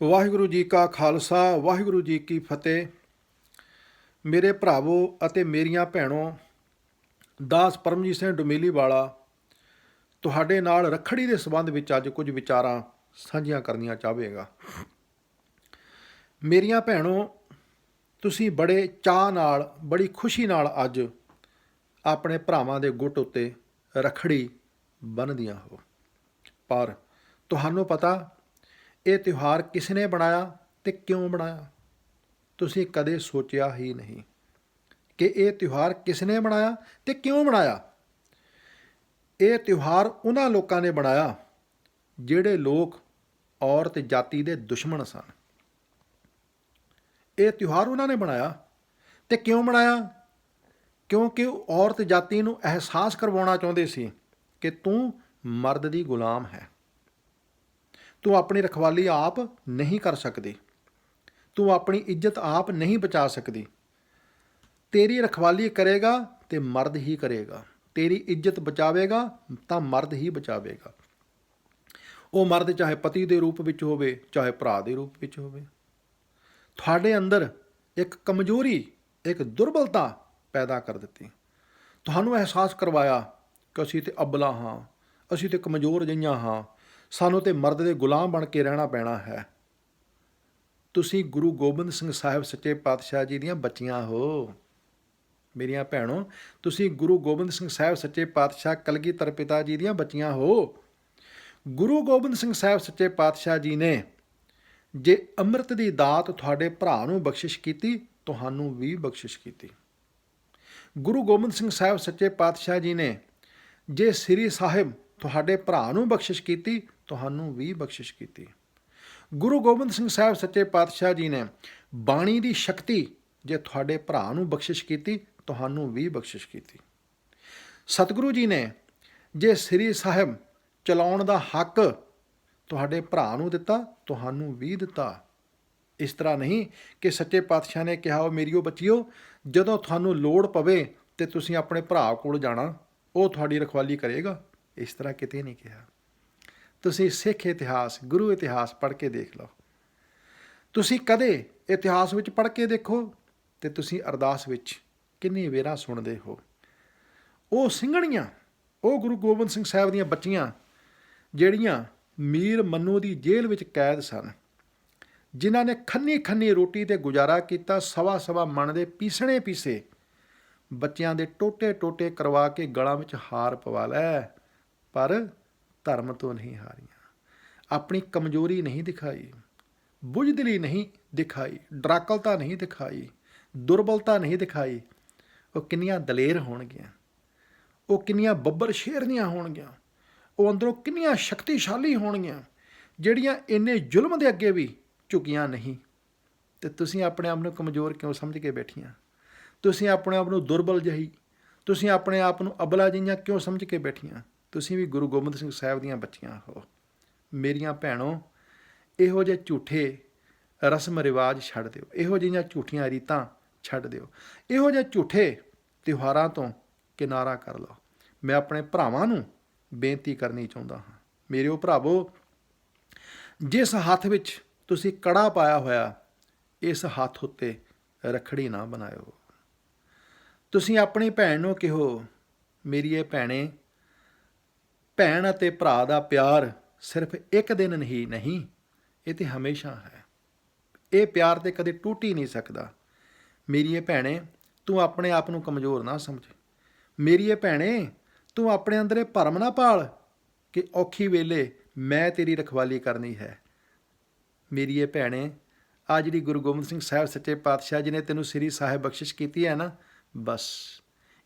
ਵਾਹਿਗੁਰੂ ਜੀ ਕਾ ਖਾਲਸਾ ਵਾਹਿਗੁਰੂ ਜੀ ਕੀ ਫਤਿਹ। ਮੇਰੇ ਭਰਾਵੋ ਅਤੇ ਮੇਰੀਆਂ ਭੈਣੋ, ਦਾਸ ਪਰਮਜੀਤ ਸਿੰਘ ਡੁਮੇਲੀ ਵਾਲਾ ਤੁਹਾਡੇ ਨਾਲ ਰੱਖੜੀ ਦੇ ਸੰਬੰਧ ਵਿੱਚ ਅੱਜ ਕੁਝ ਵਿਚਾਰਾਂ ਸਾਂਝੀਆਂ ਕਰਨੀਆਂ ਚਾਹਵੇਗਾ। ਮੇਰੀਆਂ ਭੈਣੋ, ਤੁਸੀਂ ਬੜੇ ਚਾਅ ਨਾਲ, ਬੜੀ ਖੁਸ਼ੀ ਨਾਲ ਅੱਜ ਆਪਣੇ ਭਰਾਵਾਂ ਦੇ ਗੁੱਟ ਉੱਤੇ ਰੱਖੜੀ ਬੰਨ੍ਹਦੀਆਂ ਹੋ, ਪਰ ਤੁਹਾਨੂੰ ਪਤਾ ਇਹ ਤਿਉਹਾਰ ਕਿਸ ਨੇ ਬਣਾਇਆ ਤੇ ਕਿਉਂ ਬਣਾਇਆ? ਤੁਸੀਂ ਕਦੇ ਸੋਚਿਆ ਹੀ ਨਹੀਂ ਕਿ ਇਹ ਤਿਉਹਾਰ ਕਿਸ ਨੇ ਬਣਾਇਆ ਤੇ ਕਿਉਂ ਬਣਾਇਆ। ਇਹ ਤਿਉਹਾਰ ਉਹਨਾਂ ਲੋਕਾਂ ਨੇ ਬਣਾਇਆ ਜਿਹੜੇ ਲੋਕ ਔਰਤ ਜਾਤੀ ਦੇ ਦੁਸ਼ਮਣ ਸਨ। ਇਹ ਤਿਉਹਾਰ ਉਹਨਾਂ ਨੇ ਬਣਾਇਆ ਤੇ ਕਿਉਂ ਬਣਾਇਆ? ਕਿਉਂਕਿ ਉਹ ਔਰਤ ਜਾਤੀ ਨੂੰ ਅਹਿਸਾਸ ਕਰਵਾਉਣਾ ਚਾਹੁੰਦੇ ਸੀ ਕਿ ਤੂੰ ਮਰਦ ਦੀ ਗੁਲਾਮ ਹੈ, ਤੂੰ ਆਪਣੀ ਰਖਵਾਲੀ ਆਪ ਨਹੀਂ ਕਰ ਸਕਦੀ, ਤੂੰ ਆਪਣੀ ਇੱਜ਼ਤ ਆਪ ਨਹੀਂ ਬਚਾ ਸਕਦੀ। ਤੇਰੀ ਰਖਵਾਲੀ ਕਰੇਗਾ ਤੇ ਮਰਦ ਹੀ ਕਰੇਗਾ, ਤੇਰੀ ਇੱਜ਼ਤ ਬਚਾਵੇਗਾ ਤਾਂ ਮਰਦ ਹੀ ਬਚਾਵੇਗਾ। ਉਹ ਮਰਦ ਚਾਹੇ ਪਤੀ ਦੇ ਰੂਪ ਵਿੱਚ ਹੋਵੇ, ਚਾਹੇ ਭਰਾ ਦੇ ਰੂਪ ਵਿੱਚ ਹੋਵੇ। ਤੁਹਾਡੇ ਅੰਦਰ ਇੱਕ ਕਮਜ਼ੋਰੀ, ਇੱਕ ਦੁਰਬਲਤਾ ਪੈਦਾ ਕਰ ਦਿੱਤੀ। ਤੁਹਾਨੂੰ ਅਹਿਸਾਸ ਕਰਵਾਇਆ ਕਿ ਅਸੀਂ ਤੇ ਅਬਲਾ ਹਾਂ, ਅਸੀਂ ਤੇ ਕਮਜ਼ੋਰ ਜਿਹੀਆਂ ਹਾਂ, ਸਾਨੂੰ ਤੇ ਮਰਦ ਦੇ ਗੁਲਾਮ ਬਣ ਕੇ ਰਹਿਣਾ ਪੈਣਾ ਹੈ। ਤੁਸੀਂ ਗੁਰੂ ਗੋਬਿੰਦ ਸਿੰਘ ਸਾਹਿਬ ਸੱਚੇ ਪਾਤਸ਼ਾਹ ਜੀ ਦੀਆਂ ਬੱਚੀਆਂ ਹੋ। ਮੇਰੀਆਂ ਭੈਣੋ, ਤੁਸੀਂ ਗੁਰੂ ਗੋਬਿੰਦ ਸਿੰਘ ਸਾਹਿਬ ਸੱਚੇ ਪਾਤਸ਼ਾਹ ਕਲਗੀਧਰ ਪਿਤਾ ਜੀ ਦੀਆਂ ਬੱਚੀਆਂ ਹੋ। ਗੁਰੂ ਗੋਬਿੰਦ ਸਿੰਘ ਸਾਹਿਬ ਸੱਚੇ ਪਾਤਸ਼ਾਹ ਜੀ ਨੇ ਜੇ ਅੰਮ੍ਰਿਤ ਦੀ ਦਾਤ ਤੁਹਾਡੇ ਭਰਾ ਨੂੰ ਬਖਸ਼ਿਸ਼ ਕੀਤੀ, ਤੁਹਾਨੂੰ ਵੀ ਬਖਸ਼ਿਸ਼ ਕੀਤੀ। ਗੁਰੂ ਗੋਬਿੰਦ ਸਿੰਘ ਸਾਹਿਬ ਸੱਚੇ ਪਾਤਸ਼ਾਹ ਜੀ ਨੇ ਜੇ ਸ੍ਰੀ ਸਾਹਿਬ ਤੁਹਾਡੇ ਭਰਾ ਨੂੰ ਬਖਸ਼ਿਸ਼ ਕੀਤੀ, ਤੁਹਾਨੂੰ ਵੀ ਬਖਸ਼ਿਸ਼ ਕੀਤੀ। ਗੁਰੂ ਗੋਬਿੰਦ ਸਿੰਘ ਸਾਹਿਬ ਸੱਚੇ ਪਾਤਸ਼ਾਹ ਜੀ ਨੇ ਬਾਣੀ ਦੀ ਸ਼ਕਤੀ ਜੇ ਤੁਹਾਡੇ ਭਰਾ ਨੂੰ ਬਖਸ਼ਿਸ਼ ਕੀਤੀ, ਤੁਹਾਨੂੰ ਵੀ ਬਖਸ਼ਿਸ਼ ਕੀਤੀ। ਸਤਿਗੁਰੂ ਜੀ ਨੇ ਜੇ ਸ੍ਰੀ ਸਾਹਿਬ ਚਲਾਉਣ ਦਾ ਹੱਕ ਤੁਹਾਡੇ ਭਰਾ ਨੂੰ ਦਿੱਤਾ, ਤੁਹਾਨੂੰ ਵੀ ਦਿੱਤਾ। ਇਸ ਤਰ੍ਹਾਂ ਨਹੀਂ ਕਿ ਸੱਚੇ ਪਾਤਸ਼ਾਹ ਨੇ ਕਿਹਾ, ਉਹ ਮੇਰੀਓ ਬੱਚਿਓ, ਜਦੋਂ ਤੁਹਾਨੂੰ ਲੋੜ ਪਵੇ ਤੇ ਤੁਸੀਂ ਆਪਣੇ ਭਰਾ ਕੋਲ ਜਾਣਾ, ਉਹ ਤੁਹਾਡੀ ਰਖਵਾਲੀ ਕਰੇਗਾ। ਇਸ ਤਰ੍ਹਾਂ ਕਿਤੇ ਨਹੀਂ ਕਿਹਾ। ਤੁਸੀਂ ਸਿੱਖ ਇਤਿਹਾਸ, ਗੁਰੂ ਇਤਿਹਾਸ ਪੜ੍ਹ ਕੇ ਦੇਖ ਲਓ। ਤੁਸੀਂ ਕਦੇ ਇਤਿਹਾਸ ਵਿੱਚ ਪੜ੍ਹ ਕੇ ਦੇਖੋ ਤੇ ਤੁਸੀਂ ਅਰਦਾਸ ਵਿੱਚ ਕਿੰਨੀ ਵੇਰਾਂ ਸੁਣਦੇ ਹੋ। ਉਹ ਸਿੰਘਣੀਆਂ, ਉਹ ਗੁਰੂ ਗੋਬਿੰਦ ਸਿੰਘ ਸਾਹਿਬ ਦੀਆਂ ਬੱਚੀਆਂ ਜਿਹੜੀਆਂ ਮੀਰ ਮੰਨੂ ਦੀ ਜੇਲ੍ਹ ਵਿੱਚ ਕੈਦ ਸਨ, ਜਿਨ੍ਹਾਂ ਨੇ ਖੰਨੀ ਖੰਨੀ ਰੋਟੀ ਤੇ ਗੁਜ਼ਾਰਾ ਕੀਤਾ, ਸਵਾ ਸਵਾ ਮਣ ਦੇ ਪੀਸਣੇ ਪੀਸੇ ਬੱਚਿਆਂ ਦੇ ਟੋਟੇ ਟੋਟੇ ਕਰਵਾ ਕੇ ਗਲਾਂ ਵਿੱਚ ਹਾਰ ਪਵਾ ਲੈ, ਪਰ ਧਰਮ ਤੋਂ ਨਹੀਂ ਹਾਰੀਆਂ। ਆਪਣੀ ਕਮਜ਼ੋਰੀ ਨਹੀਂ ਦਿਖਾਈ, ਬੁਝਦਿਲੀ ਨਹੀਂ ਦਿਖਾਈ, ਡਰਾਕਲਤਾ ਨਹੀਂ ਦਿਖਾਈ, ਦੁਰਬਲਤਾ ਨਹੀਂ ਦਿਖਾਈ। ਉਹ ਕਿੰਨੀਆਂ ਦਲੇਰ ਹੋਣਗੀਆਂ, ਉਹ ਕਿੰਨੀਆਂ ਬੱਬਰ ਸ਼ੇਰਨੀਆਂ ਹੋਣਗੀਆਂ, ਉਹ ਅੰਦਰੋਂ ਕਿੰਨੀਆਂ ਸ਼ਕਤੀਸ਼ਾਲੀ ਹੋਣਗੀਆਂ, ਜਿਹੜੀਆਂ ਇੰਨੇ ਜ਼ੁਲਮ ਦੇ ਅੱਗੇ ਵੀ ਝੁਕੀਆਂ ਨਹੀਂ। ਅਤੇ ਤੁਸੀਂ ਆਪਣੇ ਆਪ ਨੂੰ ਕਮਜ਼ੋਰ ਕਿਉਂ ਸਮਝ ਕੇ ਬੈਠੀਆਂ? ਤੁਸੀਂ ਆਪਣੇ ਆਪ ਨੂੰ ਦੁਰਬਲ ਜਿਹੀ, ਤੁਸੀਂ ਆਪਣੇ ਆਪ ਨੂੰ ਅਬਲਾ ਜਿਹੀਆਂ ਕਿਉਂ ਸਮਝ ਕੇ ਬੈਠੀਆਂ? ਤੁਸੀਂ ਵੀ ਗੁਰੂ ਗੋਬਿੰਦ ਸਿੰਘ ਸਾਹਿਬ ਦੀਆਂ ਬੱਚੀਆਂ ਹੋ। ਮੇਰੀਆਂ ਭੈਣੋ, ਇਹੋ ਜਿਹੇ ਝੂਠੇ ਰਸਮ ਰਿਵਾਜ ਛੱਡ ਦਿਓ, ਇਹੋ ਜਿਹੀਆਂ ਝੂਠੀਆਂ ਰੀਤਾਂ ਛੱਡ ਦਿਓ, ਇਹੋ ਜਿਹੇ ਝੂਠੇ ਤਿਉਹਾਰਾਂ ਤੋਂ ਕਿਨਾਰਾ ਕਰ ਲਓ। ਮੈਂ ਆਪਣੇ ਭਰਾਵਾਂ ਨੂੰ ਬੇਨਤੀ ਕਰਨੀ ਚਾਹੁੰਦਾ ਹਾਂ, ਮੇਰਿਓ ਭਰਾਵੋ, ਜਿਸ ਹੱਥ ਵਿੱਚ ਤੁਸੀਂ ਕੜਾ ਪਾਇਆ ਹੋਇਆ, ਇਸ ਹੱਥ ਉੱਤੇ ਰੱਖੜੀ ਨਾ ਬਣਾਇਓ। ਤੁਸੀਂ ਆਪਣੀ ਭੈਣ ਨੂੰ ਕਿਹੋ, ਮੇਰੀਏ ਭੈਣੇ, ਭੈਣ ਅਤੇ ਭਰਾ ਦਾ ਪਿਆਰ ਸਿਰਫ ਇੱਕ ਦਿਨ ਹੀ ਨਹੀਂ, ਇਹ ਤੇ ਹਮੇਸ਼ਾ ਹੈ। ਇਹ ਪਿਆਰ ਤੇ ਕਦੇ ਟੁੱਟ ਹੀ ਨਹੀਂ ਸਕਦਾ। ਮੇਰੀਏ ਭੈਣੇ, ਤੂੰ ਆਪਣੇ ਆਪ ਨੂੰ ਕਮਜ਼ੋਰ ਨਾ ਸਮਝ। ਮੇਰੀਏ ਭੈਣੇ, ਤੂੰ ਆਪਣੇ ਅੰਦਰ ਇਹ ਭਰਮ ਨਾ ਪਾਲ ਕਿ ਔਖੀ ਵੇਲੇ ਮੈਂ ਤੇਰੀ ਰਖਵਾਲੀ ਕਰਨੀ ਹੈ। ਮੇਰੀਏ ਭੈਣੇ, ਆ ਜਿਹੜੀ ਗੁਰੂ ਗੋਬਿੰਦ ਸਿੰਘ ਸਾਹਿਬ ਸੱਚੇ ਪਾਤਸ਼ਾਹ ਜੀ ਨੇ ਤੈਨੂੰ ਸ੍ਰੀ ਸਾਹਿਬ ਬਖਸ਼ਿਸ਼ ਕੀਤੀ ਹੈ ਨਾ, ਬਸ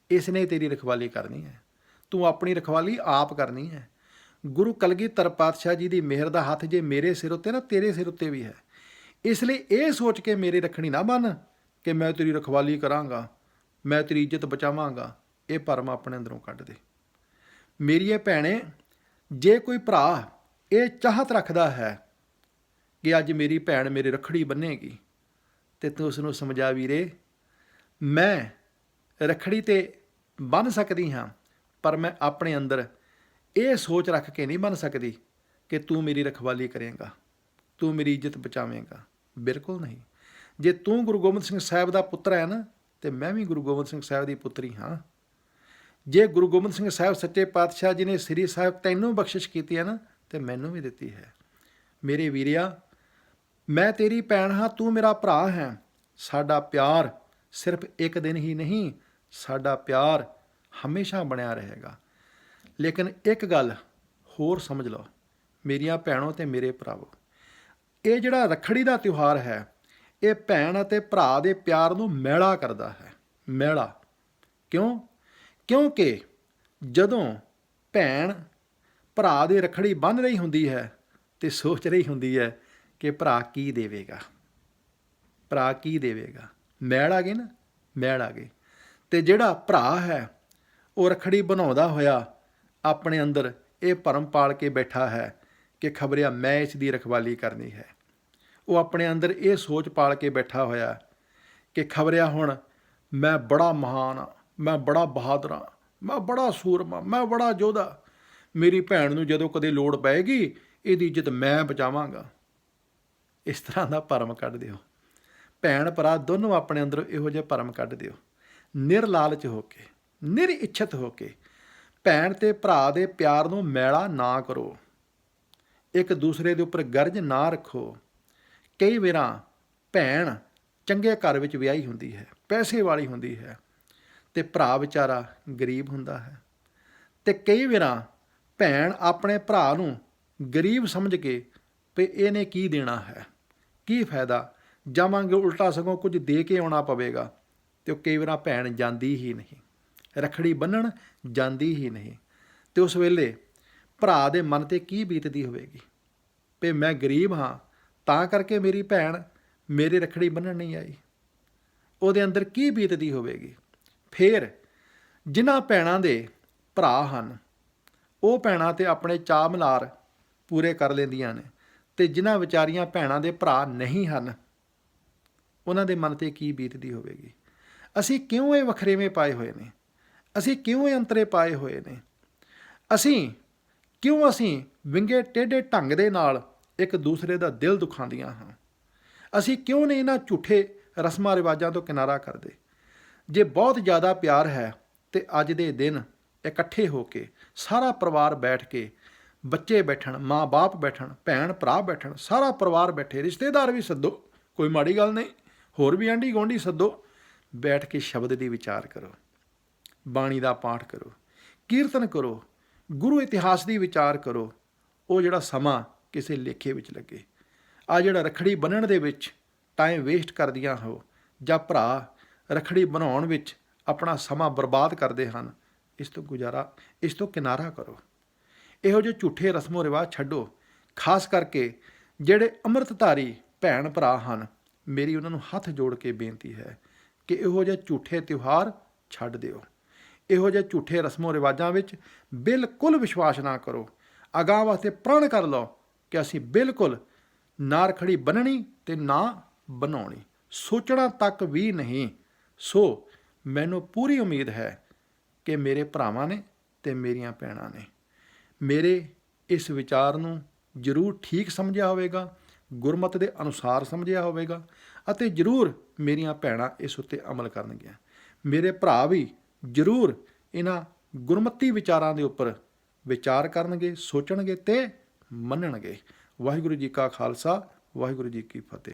ਇਸ ਨੇ ਤੇਰੀ ਰਖਵਾਲੀ ਕਰਨੀ ਹੈ। ਤੂੰ ਆਪਣੀ ਰਖਵਾਲੀ ਆਪ ਕਰਨੀ ਹੈ। ਗੁਰੂ ਕਲਗੀਧਰ ਪਾਤਸ਼ਾਹ ਜੀ ਦੀ ਮਿਹਰ ਦਾ ਹੱਥ ਜੇ ਮੇਰੇ ਸਿਰ ਉੱਤੇ ਨਾ, ਤੇਰੇ ਸਿਰ ਉੱਤੇ ਵੀ ਹੈ। ਇਸ ਲਈ ਇਹ ਸੋਚ ਕੇ ਮੇਰੀ ਰੱਖੜੀ ਨਾ ਬੰਨ੍ਹ ਕਿ ਮੈਂ ਤੇਰੀ ਰਖਵਾਲੀ ਕਰਾਂਗਾ, ਮੈਂ ਤੇਰੀ ਇੱਜ਼ਤ ਬਚਾਵਾਂਗਾ। ਇਹ ਭਰਮ ਆਪਣੇ ਅੰਦਰੋਂ ਕੱਢ ਦੇ। ਮੇਰੀਏ ਭੈਣੇ, ਜੇ ਕੋਈ ਭਰਾ ਇਹ ਚਾਹਤ ਰੱਖਦਾ ਹੈ ਕਿ ਅੱਜ ਮੇਰੀ ਭੈਣ ਮੇਰੀ ਰੱਖੜੀ ਬੰਨ੍ਹੇਗੀ, ਤੇ ਤੂੰ ਉਸ ਨੂੰ ਸਮਝਾ, ਵੀਰੇ, ਮੈਂ ਰੱਖੜੀ ਤੇ ਬੰਨ੍ਹ ਸਕਦੀ ਹਾਂ, ਪਰ ਮੈਂ ਆਪਣੇ ਅੰਦਰ ਇਹ ਸੋਚ ਰੱਖ ਕੇ ਨਹੀਂ ਬੰਨ੍ਹ ਸਕਦੀ ਕਿ ਤੂੰ ਮੇਰੀ ਰਖਵਾਲੀ ਕਰੇਂਗਾ। ਤੂੰ ਮੇਰੀ ਇੱਜ਼ਤ ਬਚਾਵੇਂਗਾ? ਬਿਲਕੁਲ ਨਹੀਂ। ਜੇ ਤੂੰ ਗੁਰੂ ਗੋਬਿੰਦ ਸਿੰਘ ਸਾਹਿਬ ਦਾ ਪੁੱਤਰ ਹੈ ਨਾ, ਤੇ ਮੈਂ ਵੀ ਗੁਰੂ ਗੋਬਿੰਦ ਸਿੰਘ ਸਾਹਿਬ ਦੀ ਪੁੱਤਰੀ ਹਾਂ। ਜੇ ਗੁਰੂ ਗੋਬਿੰਦ ਸਿੰਘ ਸਾਹਿਬ ਸੱਚੇ ਪਾਤਸ਼ਾਹ ਜੀ ਨੇ ਸ੍ਰੀ ਸਾਹਿਬ ਤੈਨੂੰ ਬਖਸ਼ਿਸ਼ ਕੀਤੀ ਹੈ ਨਾ, ਤੇ ਮੈਨੂੰ ਵੀ ਦਿੱਤੀ ਹੈ। ਮੇਰੇ ਵੀਰਿਆ, ਮੈਂ ਤੇਰੀ ਭੈਣ ਹਾਂ, ਤੂੰ ਮੇਰਾ ਭਰਾ ਹੈ। ਸਾਡਾ ਪਿਆਰ ਸਿਰਫ ਇੱਕ ਦਿਨ ਹੀ ਨਹੀਂ, ਸਾਡਾ ਪਿਆਰ ਹਮੇਸ਼ਾ ਬਣਿਆ ਰਹੇਗਾ। ਲੇਕਿਨ ਇੱਕ ਗੱਲ ਹੋਰ ਸਮਝ ਲਓ ਮੇਰੀਆਂ ਭੈਣੋ ਤੇ ਮੇਰੇ ਭਰਾਵੋ, ਇਹ ਜਿਹੜਾ ਰੱਖੜੀ ਦਾ ਤਿਉਹਾਰ ਹੈ, ਇਹ ਭੈਣ ਅਤੇ ਭਰਾ ਦੇ ਪਿਆਰ ਨੂੰ ਮੈਲਾ ਕਰਦਾ ਹੈ। ਮੈਲਾ ਕਿਉਂ? ਕਿਉਂਕਿ ਜਦੋਂ ਭੈਣ ਭਰਾ ਦੇ ਰੱਖੜੀ ਬੰਨ੍ਹ ਰਹੀ ਹੁੰਦੀ ਹੈ ਤੇ ਸੋਚ ਰਹੀ ਹੁੰਦੀ ਹੈ ਕਿ ਭਰਾ ਕੀ ਦੇਵੇਗਾ, ਭਰਾ ਕੀ ਦੇਵੇਗਾ। ਮੈਲ ਆ ਗਈ ਨਾ, ਮੈਲ ਆ ਗਈ। ਤੇ ਜਿਹੜਾ ਭਰਾ ਹੈ ਉਹ ਰੱਖੜੀ ਬਣਾਉਂਦਾ ਹੋਇਆ ਆਪਣੇ ਅੰਦਰ ਇਹ ਭਰਮ ਪਾਲ ਕੇ ਬੈਠਾ ਹੈ ਕਿ ਖਬਰਿਆ ਮੈਂ ਇਸ ਦੀ ਰਖਵਾਲੀ ਕਰਨੀ ਹੈ। ਉਹ ਆਪਣੇ ਅੰਦਰ ਇਹ ਸੋਚ ਪਾਲ ਕੇ ਬੈਠਾ ਹੋਇਆ ਕਿ ਖਬਰਿਆ ਹੁਣ ਮੈਂ ਬੜਾ ਮਹਾਨ ਹਾਂ, ਮੈਂ ਬੜਾ ਬਹਾਦਰ ਹਾਂ, ਮੈਂ ਬੜਾ ਸੂਰਮਾ, ਮੈਂ ਬੜਾ ਯੋਧਾ। ਮੇਰੀ ਭੈਣ ਨੂੰ ਜਦੋਂ ਕਦੇ ਲੋੜ ਪਏਗੀ ਇਹਦੀ ਇੱਜ਼ਤ ਮੈਂ ਬਚਾਵਾਂਗਾ। ਇਸ ਤਰ੍ਹਾਂ ਦਾ ਭਰਮ ਕੱਢ ਦਿਓ। ਭੈਣ ਭਰਾ ਦੋਨੋਂ ਆਪਣੇ ਅੰਦਰੋਂ ਇਹੋ ਜਿਹੇ ਭਰਮ ਕੱਢ ਦਿਓ। ਨਿਰਲਾਲਚ ਹੋ ਕੇ, ਨਿਰਇੱਛਤ ਹੋ ਕੇ ਭੈਣ ਤੇ ਭਰਾ ਦੇ ਪਿਆਰ ਨੂੰ ਮੈਲਾ ਨਾ ਕਰੋ। ਇੱਕ ਦੂਸਰੇ ਦੇ ਉੱਪਰ ਗਰਜ ਨਾ ਰੱਖੋ। ਕਈ ਵਾਰਾਂ ਭੈਣ ਚੰਗੇ ਘਰ ਵਿੱਚ ਵਿਆਹੀ ਹੁੰਦੀ ਹੈ, ਪੈਸੇ ਵਾਲੀ ਹੁੰਦੀ ਹੈ, ਤੇ ਭਰਾ ਵਿਚਾਰਾ ਗਰੀਬ ਹੁੰਦਾ ਹੈ। ਤੇ ਕਈ ਵਾਰਾਂ ਭੈਣ ਆਪਣੇ ਭਰਾ ਨੂੰ ਗਰੀਬ ਸਮਝ ਕੇ ਵੀ ਇਹਨੇ ਕੀ ਦੇਣਾ ਹੈ, ਕੀ ਫਾਇਦਾ, ਜਾਵਾਂਗੇ ਉਲਟਾ ਸਗੋਂ ਕੁਝ ਦੇ ਕੇ ਆਉਣਾ ਪਵੇਗਾ। ਤੇ ਉਹ ਕਈ ਵਾਰਾਂ ਭੈਣ ਜਾਂਦੀ ਹੀ ਨਹੀਂ, ਰੱਖੜੀ ਬੰਨ੍ਹਣ ਜਾਂਦੀ ਹੀ ਨਹੀਂ। ਤੇ ਉਸ ਵੇਲੇ ਭਰਾ ਦੇ ਮਨ 'ਤੇ ਕੀ ਬੀਤਦੀ ਹੋਵੇਗੀ ਵੀ ਮੈਂ ਗਰੀਬ ਹਾਂ ਤਾਂ ਕਰਕੇ ਮੇਰੀ ਭੈਣ ਮੇਰੇ ਰੱਖੜੀ ਬੰਨ੍ਹਣ ਨਹੀਂ ਆਈ। ਉਹਦੇ ਅੰਦਰ ਕੀ ਬੀਤਦੀ ਹੋਵੇਗੀ। ਫਿਰ ਜਿਨ੍ਹਾਂ ਭੈਣਾਂ ਦੇ ਭਰਾ ਹਨ ਉਹ ਭੈਣਾਂ ਤੇ ਆਪਣੇ ਚਾਅ ਮਲ੍ਹਾਰ ਪੂਰੇ ਕਰ ਲੈਂਦੀਆਂ ਨੇ, ਤੇ ਜਿਨ੍ਹਾਂ ਵਿਚਾਰੀਆਂ ਭੈਣਾਂ ਦੇ ਭਰਾ ਨਹੀਂ ਹਨ ਉਹਨਾਂ ਦੇ ਮਨ 'ਤੇ ਕੀ ਬੀਤਦੀ ਹੋਵੇਗੀ। ਅਸੀਂ ਕਿਉਂ ਇਹ ਵਖਰੇਵੇਂ ਪਾਏ ਹੋਏ ਨੇ? ਅਸੀਂ ਕਿਉਂ ਇਹ ਅੰਤਰੇ ਪਾਏ ਹੋਏ ਨੇ? ਅਸੀਂ ਵਿੰਗੇ ਟੇਢੇ ਢੰਗ ਦੇ ਨਾਲ ਇੱਕ ਦੂਸਰੇ ਦਾ ਦਿਲ ਦੁਖਾਉਂਦੀਆਂ ਹਾਂ? ਅਸੀਂ ਕਿਉਂ ਨਹੀਂ ਇਹਨਾਂ ਝੂਠੇ ਰਸਮਾਂ ਰਿਵਾਜਾਂ ਤੋਂ ਕਿਨਾਰਾ ਕਰਦੇ? ਜੇ ਬਹੁਤ ਜ਼ਿਆਦਾ ਪਿਆਰ ਹੈ ਤੇ ਅੱਜ ਦੇ ਦਿਨ ਇਕੱਠੇ ਹੋ ਕੇ ਸਾਰਾ ਪਰਿਵਾਰ ਬੈਠ ਕੇ, ਬੱਚੇ ਬੈਠਣ, ਮਾਂ ਬਾਪ ਬੈਠਣ, ਭੈਣ ਭਰਾ ਬੈਠਣ, ਸਾਰਾ ਪਰਿਵਾਰ ਬੈਠੇ, ਰਿਸ਼ਤੇਦਾਰ ਵੀ ਸੱਦੋ, ਕੋਈ ਮਾੜੀ ਗੱਲ ਨਹੀਂ, ਹੋਰ ਵੀ ਆਂਢੀ ਗੁਆਂਢੀ ਸੱਦੋ, ਬੈਠ ਕੇ ਸ਼ਬਦ ਦੀ ਵਿਚਾਰ ਕਰੋ, ਬਾਣੀ ਦਾ ਪਾਠ ਕਰੋ, ਕੀਰਤਨ ਕਰੋ, ਗੁਰੂ ਇਤਿਹਾਸ ਦੀ ਵਿਚਾਰ ਕਰੋ। ਉਹ ਜਿਹੜਾ ਸਮਾਂ ਕਿਸੇ ਲੇਖੇ ਵਿੱਚ ਲੱਗੇ। ਆ ਜਿਹੜਾ ਰੱਖੜੀ ਬੰਨ੍ਹਣ ਦੇ ਵਿੱਚ ਟਾਈਮ ਵੇਸਟ ਕਰਦੀਆਂ ਹੋ, ਜਾਂ ਭਰਾ ਰੱਖੜੀ ਬਣਾਉਣ ਵਿੱਚ ਆਪਣਾ ਸਮਾਂ ਬਰਬਾਦ ਕਰਦੇ ਹਨ, ਇਸ ਤੋਂ ਕਿਨਾਰਾ ਕਰੋ। ਇਹੋ ਜਿਹੇ ਝੂਠੇ ਰਸਮੋ ਰਿਵਾਜ ਛੱਡੋ। ਖਾਸ ਕਰਕੇ ਜਿਹੜੇ ਅੰਮ੍ਰਿਤਧਾਰੀ ਭੈਣ ਭਰਾ ਹਨ, ਮੇਰੀ ਉਹਨਾਂ ਨੂੰ ਹੱਥ ਜੋੜ ਕੇ ਬੇਨਤੀ ਹੈ ਕਿ ਇਹੋ ਜਿਹੇ ਝੂਠੇ ਤਿਉਹਾਰ ਛੱਡ ਦਿਓ। ਇਹੋ ਜਿਹੇ ਝੂਠੇ ਰਸਮੋ ਰਿਵਾਜਾਂ ਵਿੱਚ ਬਿਲਕੁਲ ਵਿਸ਼ਵਾਸ ਨਾ ਕਰੋ। ਅਗਾਂਹ ਵਾਸਤੇ ਪ੍ਰਣ ਕਰ ਲਓ ਕਿ ਅਸੀਂ ਬਿਲਕੁਲ ਨਾ ਰੱਖੜੀ ਬੰਨ੍ਹਣੀ ਤੇ ਨਾ ਬਣਾਉਣੀ, ਸੋਚਣਾ ਤੱਕ ਵੀ ਨਹੀਂ। ਸੋ ਮੈਨੂੰ ਪੂਰੀ ਉਮੀਦ ਹੈ ਕਿ ਮੇਰੇ ਭਰਾਵਾਂ ਨੇ ਤੇ ਮੇਰੀਆਂ ਭੈਣਾਂ ਨੇ ਮੇਰੇ ਇਸ ਵਿਚਾਰ ਨੂੰ ਜ਼ਰੂਰ ਠੀਕ ਸਮਝਿਆ ਹੋਵੇਗਾ, ਗੁਰਮਤਿ ਦੇ ਅਨੁਸਾਰ ਸਮਝਿਆ ਹੋਵੇਗਾ, ਅਤੇ ਜ਼ਰੂਰ ਮੇਰੀਆਂ ਭੈਣਾਂ ਇਸ ਉੱਤੇ ਅਮਲ ਕਰਨਗੀਆਂ। ਮੇਰੇ ਭਰਾ ਵੀ ਜ਼ਰੂਰ ਇਹਨਾਂ ਗੁਰਮਤਿ ਵਿਚਾਰਾਂ ਦੇ ਉੱਪਰ ਵਿਚਾਰ ਕਰਨਗੇ, ਸੋਚਣਗੇ ਤੇ ਮੰਨਣਗੇ। ਵਾਹਿਗੁਰੂ ਜੀ ਕਾ ਖਾਲਸਾ, ਵਾਹਿਗੁਰੂ ਜੀ ਕੀ ਫਤਿਹ।